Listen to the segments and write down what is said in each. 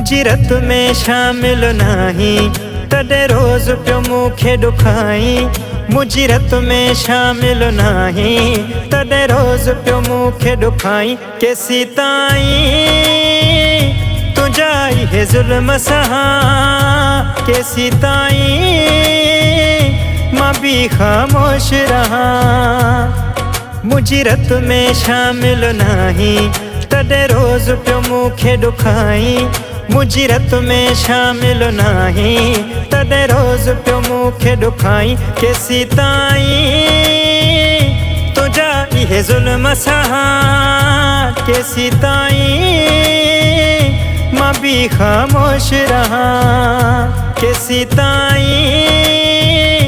मुजीरत में शामिल नहीं तॾहिं रोज़ पियो मूंखे ॾुखाई। मुजीरत में शामिल नहीं तॾहिं रोज़ पियो मूंखे ॾुखाई। केसी ताईं तुंहिंजा इहे ज़ुल्म सहां, केसी ताईं मां बि ख़ामोश रहां। मुजीरत में शामिल नहीं तॾहिं रोज़ पियो मूंखे ॾुखाई। मुजीरत में शामिल नहीं तॾहिं रोज़ पियो मूंखे ॾुखाई। केसी ताईं तुंहिंजा इहे ज़ुल्म सहां, केसी ताईं मां बि ख़ामोश रहां। केसी ताईं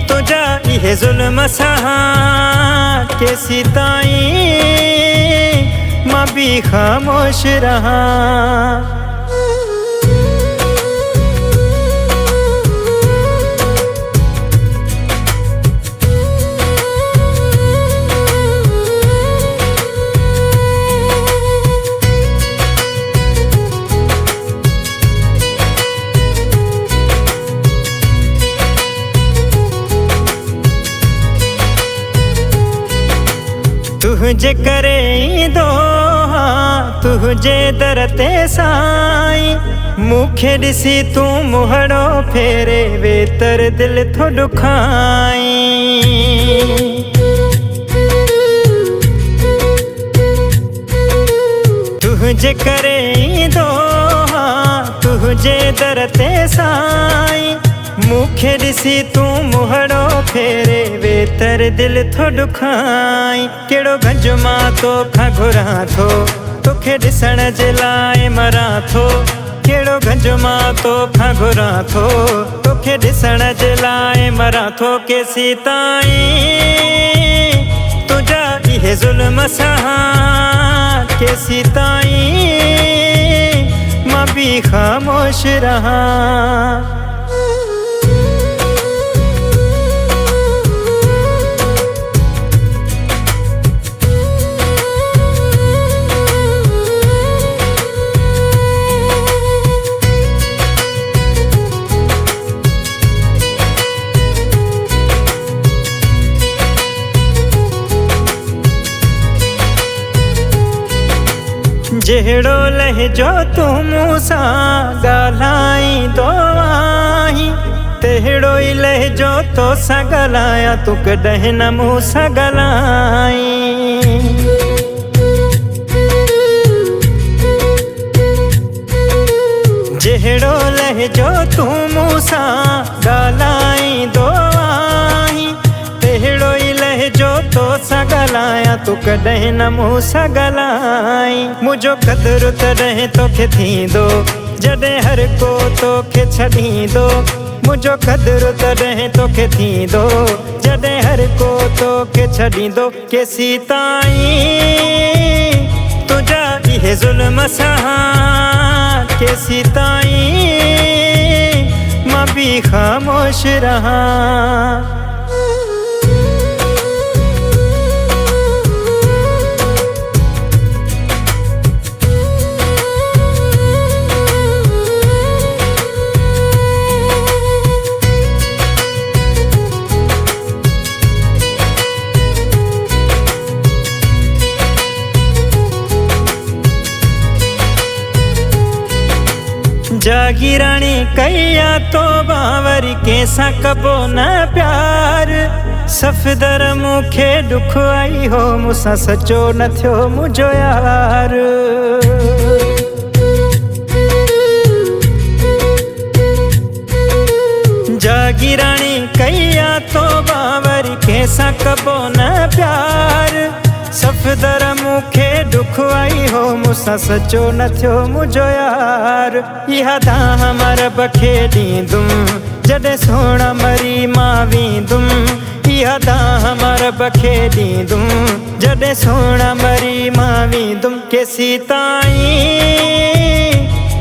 तुंहिंजा इहे ज़ुल्म सहां, केसी ताईं मां बि ख़ामोश रहां। तुझे करे ईंदो तुझे दर ते साईं, मूंखे ॾिसी तूं मुहड़ो फेरे वेतर दिल थो ॾुखाई। तुझे करे ईंदो तुझे दर ते साईं, मूंखे ॾिसी तूं मुहड़ो फेरे वेतर दिल थो ॾुखाई। कहिड़ो गंज मां तोखां घुरां थो, तोखे ॾिसण जे लाइ मरां थो। कहिड़ो गंज मां तोखां घुरां थो, तोखे ॾिसण जे लाइ मरां थो। केसी ताईं तुंहिंजा इहे ज़ुल्म सहां, केसी ताईं मां बि ख़ामोश रहां। जहिड़ो लहजो तूं मूं सां ॻाल्हाईंदो आहीं, तहिड़ो ई लहजो तो सां ॻाल्हायां, तूं कॾहिं न मूं सां ॻाल्हाईं। जहिड़ो लहजो तूं मूं सां ॻाल्हाईंदो आहीं, तहिड़ो ई लहजो तो सां ॻाल्हायां, तूं कॾहिं न मूं सां ॻाल्हाईं। मुंहिंजो क़दुरु तॾहिं तोखे थींदो जॾहिं हर को तोखे छॾींदो। मुंहिंजो क़दुरु तॾहिं तोखे थींदो जॾहिं हर को तोखे छॾींदो। केसी ताईं तुंहिंजा इहे ज़ुल्म सहां, केसी ताईं मां बि ख़ामोश रहां। जागीराणी कया तो बावरी कंहिंसां कबो न प्यार। सफ़दर मूंखे ॾुख आई हो, मूंसां सचो न थियो मुंहिंजो यार। जागीराणी कया तो बावरी कंहिंसां कबो न प्यार। सफ़दर मूंखे ॾुख आई हो, मूंसां सचो न थियो मुंहिंजो यार। इहा दाह मरब खे ॾींदुमि जॾहिं सोण मरी मां वेंदुमि। इहा दाह मरब खे ॾींदुमि जॾहिं सोण मरी मां वेंदुमि। केसी ताईं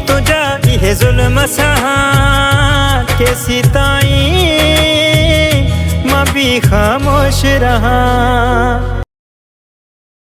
तुंहिंजा इहे ज़ुल्म सहां, केसी ताईं मां बि ख़ामोश रहां।